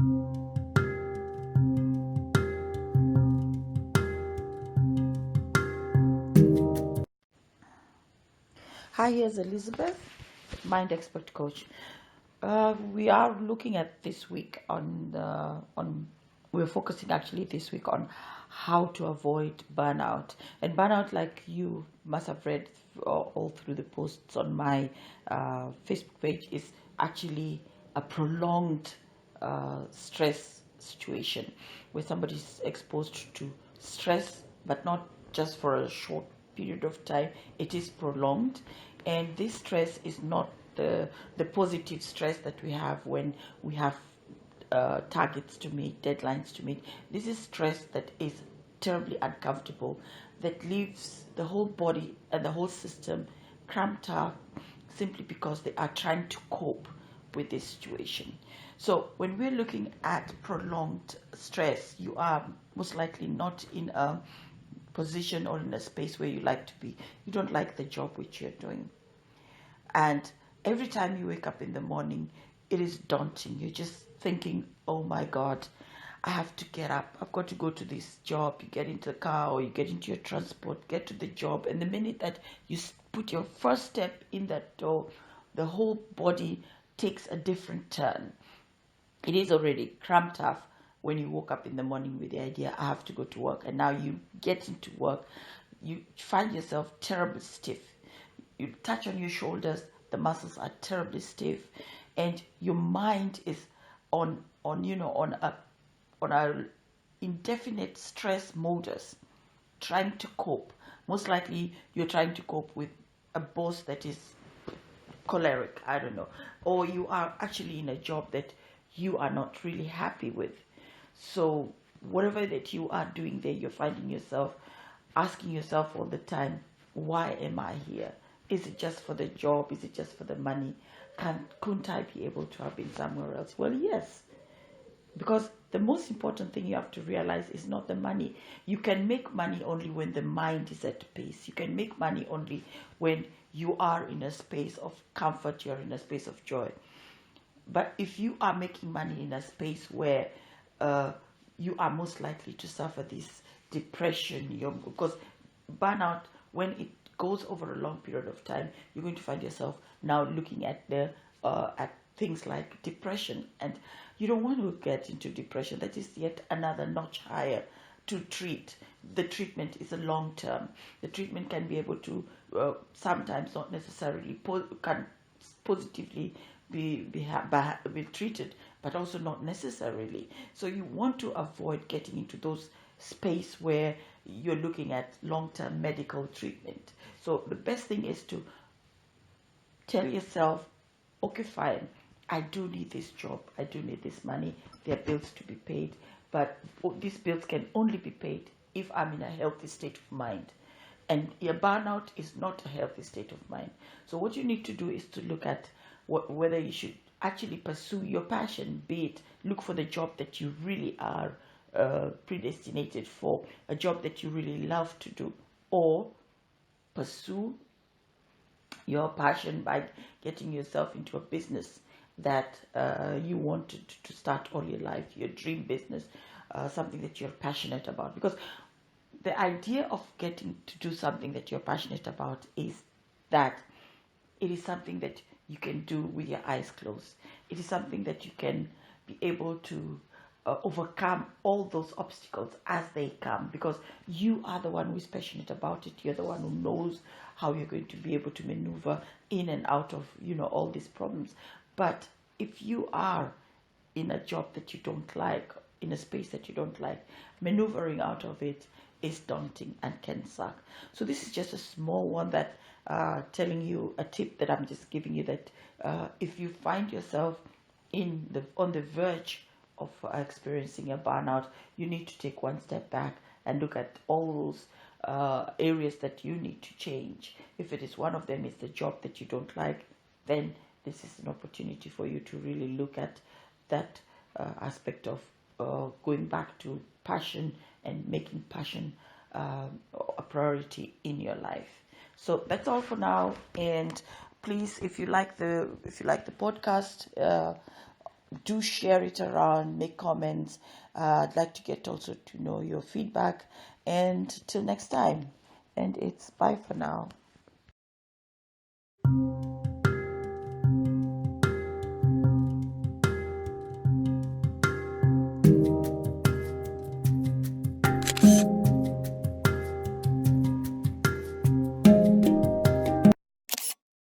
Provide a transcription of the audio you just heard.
Hi, here's Elizabeth, Mind Expert Coach. We are looking at this week we're focusing actually this week on how to avoid burnout. And burnout, like you must have read all through the posts on my Facebook page, is actually a prolonged stress situation where somebody's exposed to stress, but not just for a short period of time. It is prolonged, and this stress is not the positive stress that we have when we have targets to meet, deadlines to meet. This is stress that is terribly uncomfortable, that leaves the whole body and the whole system cramped up simply because they are trying to cope with this situation. So when we're looking at prolonged stress, you are most likely not in a position or in a space where you like to be. You don't like the job which you're doing. And every time you wake up in the morning, it is daunting. You're just thinking, oh my God, I have to get up. I've got to go to this job. You get into the car or you get into your transport, get to the job. And the minute that you put your first step in that door, the whole body takes a different turn. It is already cramped up when you woke up in the morning with the idea, I have to go to work. And now you get into work, you find yourself terribly stiff. You touch on your shoulders, the muscles are terribly stiff, and your mind is on a indefinite stress modus, trying to cope. Most likely you're trying to cope with a boss that is choleric, I don't know, or you are actually in a job that you are not really happy with. So whatever that you are doing there, you're finding yourself asking yourself all the time, why am I here? Is it just for the job? Is it just for the money? Couldn't I be able to have been somewhere else? Well, yes, because the most important thing you have to realize is not the money. You can make money only when the mind is at peace. You can make money only when you are in a space of comfort, you're in a space of joy. But if you are making money in a space where you are most likely to suffer this depression, because burnout, when it goes over a long period of time, you're going to find yourself now looking at at things like depression, and you don't want to get into depression. That is yet another notch higher to treat. The treatment is a long term. The treatment can be able to sometimes not necessarily can positively be treated, but also not necessarily. So you want to avoid getting into those space where you're looking at long-term medical treatment. So the best thing is to tell yourself, okay, fine, I do need this job, I do need this money, there are bills to be paid, but these bills can only be paid if I'm in a healthy state of mind. And your burnout is not a healthy state of mind. So what you need to do is to look at whether you should actually pursue your passion, be it look for the job that you really are predestinated for, a job that you really love to do, or pursue your passion by getting yourself into a business that you wanted to start all your life, your dream business, something that you're passionate about. Because the idea of getting to do something that you're passionate about is that it is something that you can do with your eyes closed. It is something that you can be able to overcome all those obstacles as they come, because you are the one who is passionate about it. You're the one who knows how you're going to be able to maneuver in and out of all these problems. But if you are in a job that you don't like, in a space that you don't like, maneuvering out of it is daunting and can suck. So this is just a small one that telling you a tip that I'm just giving you, that if you find yourself on the verge of experiencing a burnout, you need to take one step back and look at all those areas that you need to change. If it is one of them is the job that you don't like, then this is an opportunity for you to really look at that aspect of going back to passion and making passion a priority in your life. So that's all for now. And please, if you like the podcast, do share it around, make comments. I'd like to get also to know your feedback. And till next time. And it's bye for now.